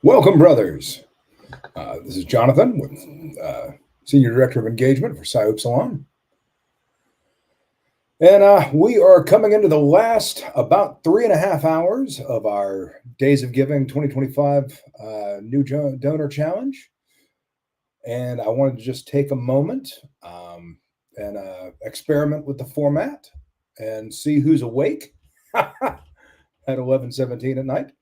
Welcome, brothers. This is Jonathan with Senior Director of Engagement for Psi Upsilon. And we are coming into the last about 3.5 hours of our Days of Giving 2025 New Donor Challenge. And I wanted to just take a moment and experiment with the format and see who's awake at 11:17 at night,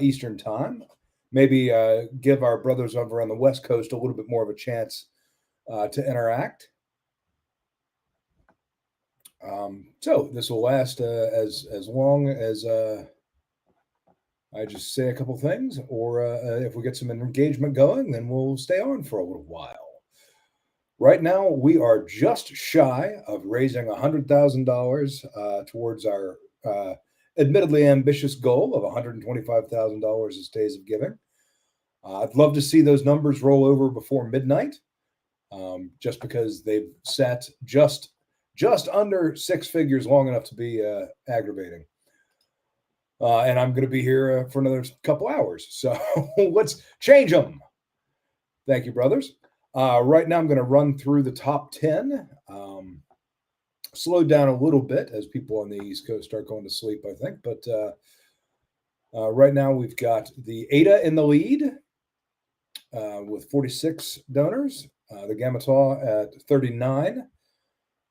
Eastern Time. Maybe give our brothers over on the West Coast a little bit more of a chance to interact. So this will last as long as I just say a couple things, or if we get some engagement going, then we'll stay on for a little while. Right now, we are just shy of raising $100,000 towards our admittedly ambitious goal of $125,000 as Days of Giving. I'd love to see those numbers roll over before midnight, just because they've sat just under six figures long enough to be aggravating. And I'm going to be here for another couple hours, so let's change them. Thank you, brothers. Right now, I'm going to run through the top 10. Slowed down a little bit as people on the East Coast start going to sleep, I think. But right now, we've got the ADA in the lead with 46 donors, the Gamma Tau at 39,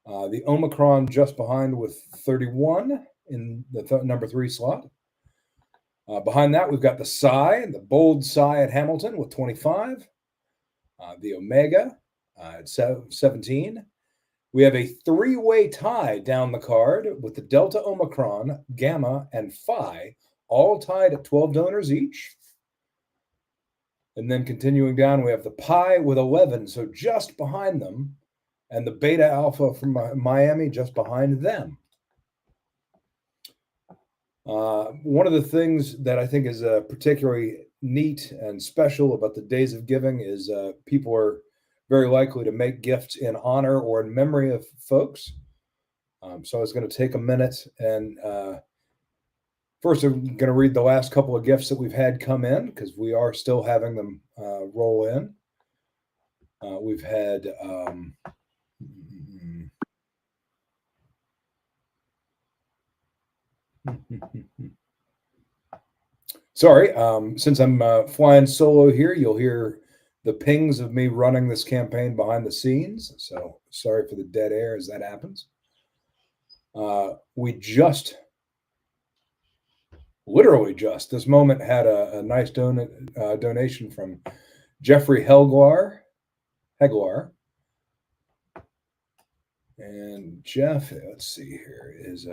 the Omicron just behind with 31 in the number 3 slot. Behind that, we've got the Psi, the bold Psi at Hamilton with 25, the Omega at 17. We have a three-way tie down the card with the Delta, Omicron, Gamma, and Phi all tied at 12 donors each. And then continuing down, we have the Pi with 11, so just behind them, and the Beta Alpha from Miami just behind them. One of the things that I think is particularly neat and special about the Days of Giving is people are very likely to make gifts in honor or in memory of folks. So I was going to take a minute and first, I'm going to read the last couple of gifts that we've had come in because we are still having them roll in. We've had sorry, since I'm flying solo here, you'll hear the pings of me running this campaign behind the scenes. So sorry for the dead air as that happens. We just literally just this moment had a nice donation from Jeffrey Heglar. And Jeff, let's see here, is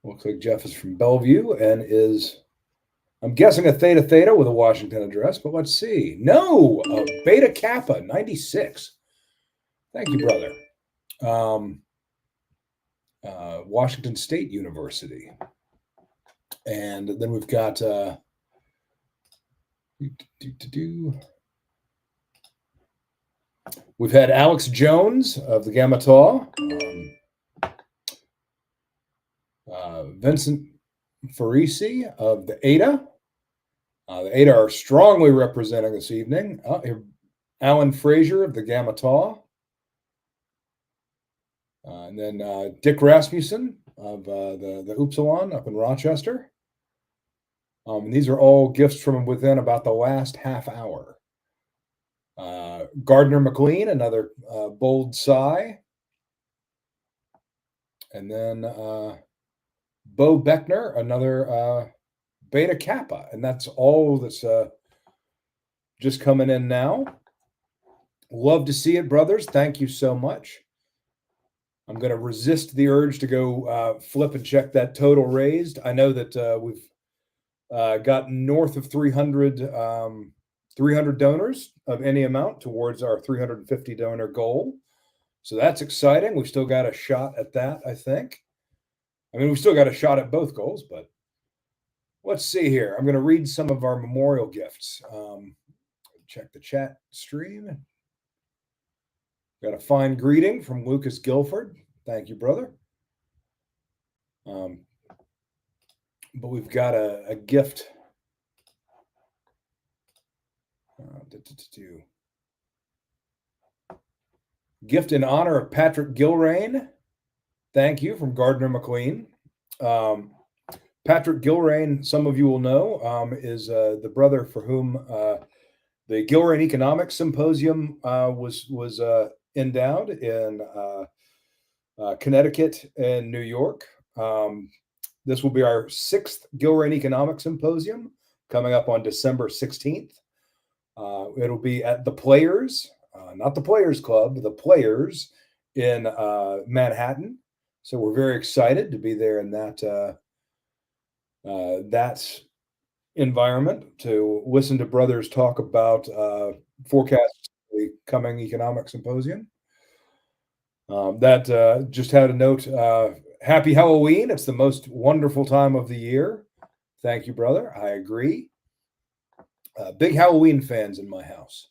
looks like Jeff is from Bellevue and is, I'm guessing, a Theta Theta with a Washington address, but let's see. No, a Beta Kappa 96. Thank you, brother. Washington State University. And then we've got we've had Alex Jones of the Gamma Tau, Vincent Farisi of the ADA. The ADA are strongly representing this evening. Alan Frazier of the Gamma Tau. And then Dick Rasmussen of the Upsilon up in Rochester. And these are all gifts from within about the last half hour. Gardner McLean, another bold Psi. And then Bo Beckner, another Beta Kappa. And that's all that's just coming in now. Love to see it, brothers. Thank you so much. I'm going to resist the urge to go flip and check that total raised. I know that we've got north of 300 donors of any amount towards our 350 donor goal. So that's exciting. We've still got a shot at that, I think. I mean, we've still got a shot at both goals, but let's see here. I'm going to read some of our memorial gifts. Check the chat stream. Got a fine greeting from Lucas Guilford. Thank you, brother. But we've got a gift. Gift in honor of Patrick Gilrain. Thank you from Gardner McLean. Patrick Gilrain, some of you will know, is the brother for whom the Gilrain Economics Symposium was endowed in Connecticut and New York. This will be our 6th Gilrain Economics Symposium coming up on December 16th. It'll be at the Players, not the Players Club, the Players in Manhattan. So we're very excited to be there in that environment to listen to brothers talk about forecasts for the coming economic symposium. Just had a note. Happy Halloween. It's the most wonderful time of the year. Thank you, brother. I agree. Big Halloween fans in my house.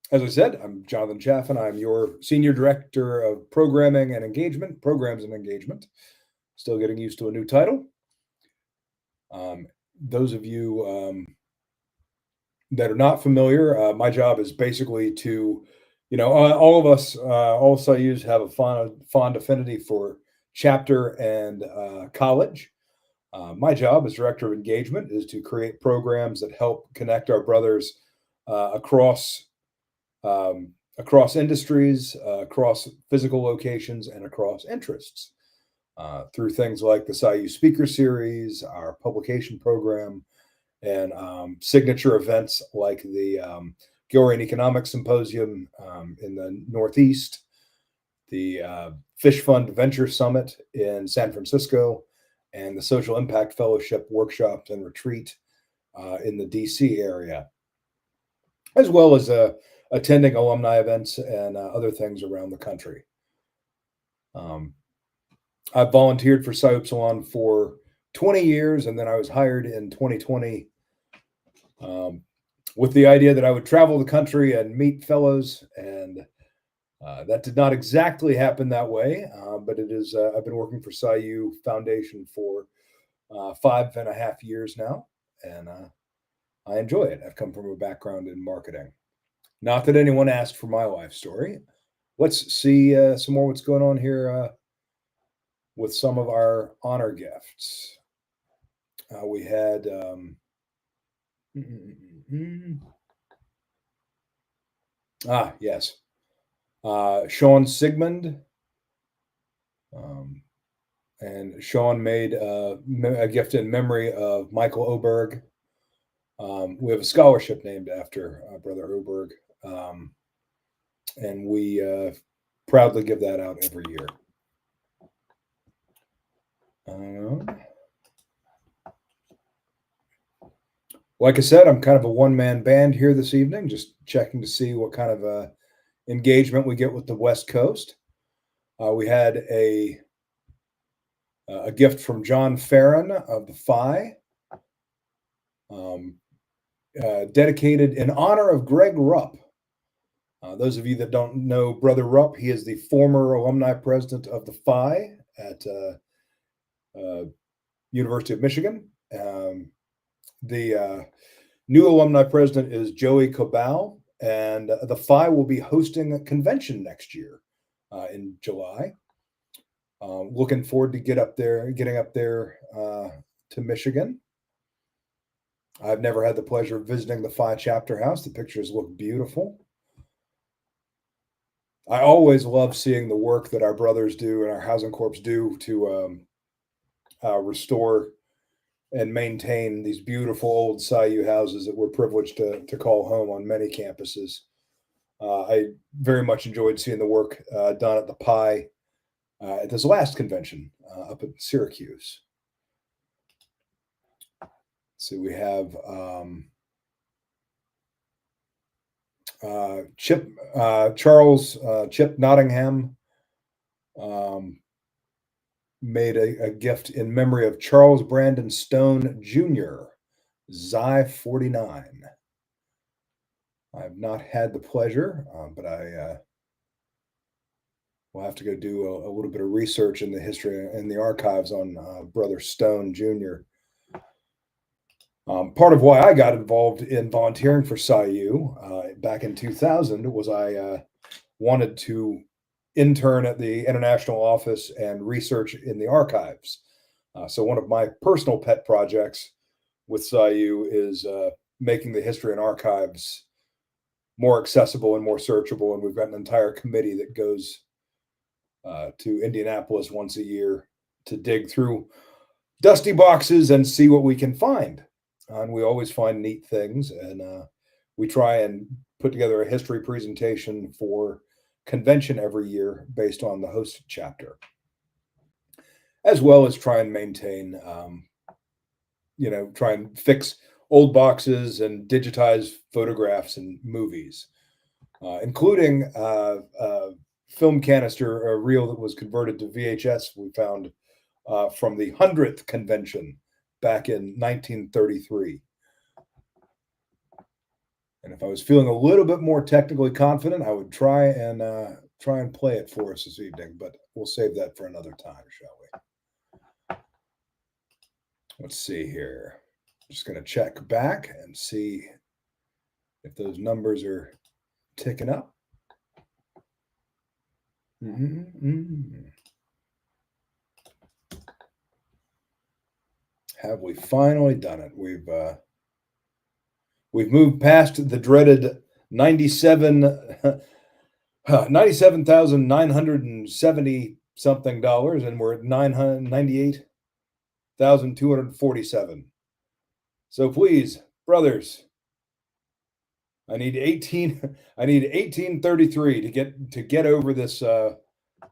As I said, I'm Jonathan Chaffin. I'm your Senior Director of Programming and Engagement, Programs and Engagement. Still getting used to a new title. Those of you that are not familiar, my job is basically to, all of us, all SIUs have a fond affinity for chapter and college. My job as Director of Engagement is to create programs that help connect our brothers across industries, across physical locations, and across interests through things like the SIU Speaker Series, our publication program, and signature events like the Gilrain Economics Symposium in the Northeast, the Fish Fund Venture Summit in San Francisco, and the Social Impact Fellowship workshops and retreat in the DC area, as well as attending alumni events and other things around the country. I've volunteered for Psi Upsilon for 20 years, and then I was hired in 2020 with the idea that I would travel the country and meet fellows, and that did not exactly happen that way, but it is. I've been working for SIU Foundation for 5.5 years now, and I enjoy it. I've come from a background in marketing. Not that anyone asked for my life story. Let's see some more what's going on here with some of our honor gifts. We had yes, Sean Sigmund, and Sean made a gift in memory of Michael Oberg. We have a scholarship named after Brother Oberg, and we proudly give that out every year. Like I said, I'm kind of a one-man band here this evening, just checking to see what kind of engagement we get with the West Coast. We had a gift from John Farron of the Phi, dedicated in honor of Greg Rupp. Those of you that don't know Brother Rupp, he is the former alumni president of the Phi at University of Michigan. The new alumni president is Joey Cabal, and the Phi will be hosting a convention next year in July. Looking forward to getting up there to Michigan. I've never had the pleasure of visiting the Phi chapter house. The pictures look beautiful. I always love seeing the work that our brothers do and our housing corps do to restore and maintain these beautiful old SIU houses that we're privileged to call home on many campuses. I very much enjoyed seeing the work done at the Pi at this last convention up at Syracuse. So we have Chip Nottingham made a gift in memory of Charles Brandon Stone Jr., Xi 49. I've not had the pleasure, but I will have to go do a little bit of research in the history and the archives on Brother Stone Jr. Part of why I got involved in volunteering for SciU back in 2000 was I wanted to intern at the international office and research in the archives. So one of my personal pet projects with SciU is making the history and archives more accessible and more searchable. And we've got an entire committee that goes to Indianapolis once a year to dig through dusty boxes and see what we can find. And we always find neat things. And we try and put together a history presentation for convention every year based on the hosted chapter, as well as try and maintain, try and fix old boxes and digitize photographs and movies, including film canister reel that was converted to VHS we found from the 100th convention back in 1933. And if I was feeling a little bit more technically confident, I would try and play it for us this evening, but we'll save that for another time, shall we? Let's see here. I'm just going to check back and see if those numbers are ticking up. Have we finally done it? We've moved past the dreaded 97,970 something dollars, and we're at 998,247. So please, brothers, I need 1833 to get over this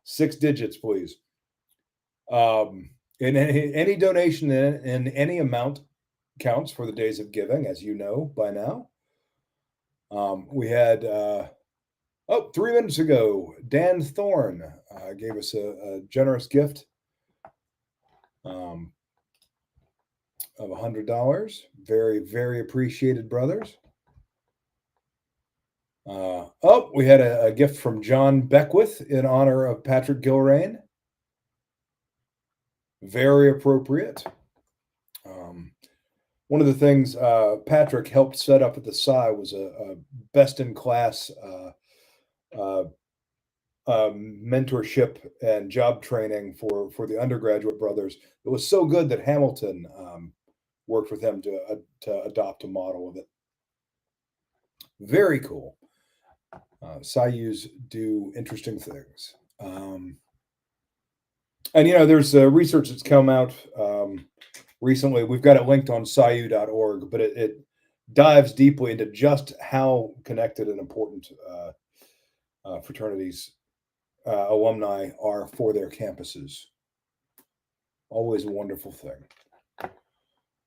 6 digits, please. And any donation in any amount counts for the days of giving, as you know by now. We had 3 minutes ago, Dan Thorne gave us a generous gift of $100. Very, very appreciated, brothers. We had a gift from John Beckwith in honor of Patrick Gilrain. Very appropriate. One of the things Patrick helped set up at the Sci was a best-in-class mentorship and job training for the undergraduate brothers. It was so good that Hamilton worked with him to adopt a model of it. Very cool. SciUs do interesting things. And, there's research that's come out recently. We've got it linked on sciu.org, but it dives deeply into just how connected and important fraternities alumni are for their campuses. Always a wonderful thing.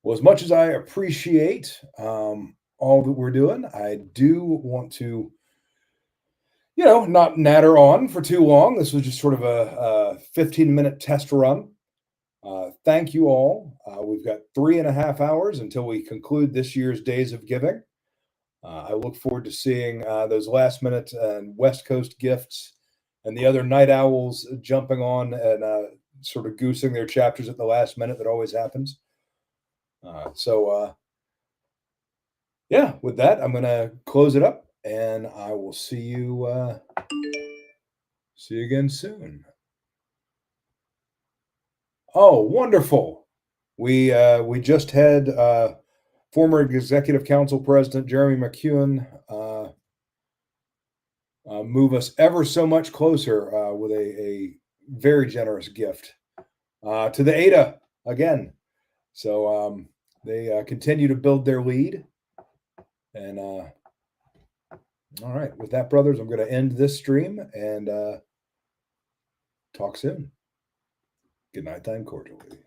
Well, as much as I appreciate all that we're doing, I do want to, not natter on for too long. This was just sort of a 15-minute test run. Thank you all. We've got 3.5 hours until we conclude this year's Days of Giving. I look forward to seeing those last-minute and West Coast gifts and the other night owls jumping on and sort of goosing their chapters at the last minute. That always happens. With that, I'm going to close it up, and I will see you again soon. Oh, wonderful. We just had former Executive Council President Jeremy McEwen move us ever so much closer with a very generous gift to the ADA again. So they continue to build their lead. And all right, with that, brothers, I'm going to end this stream and talk soon. Good night, time cordially.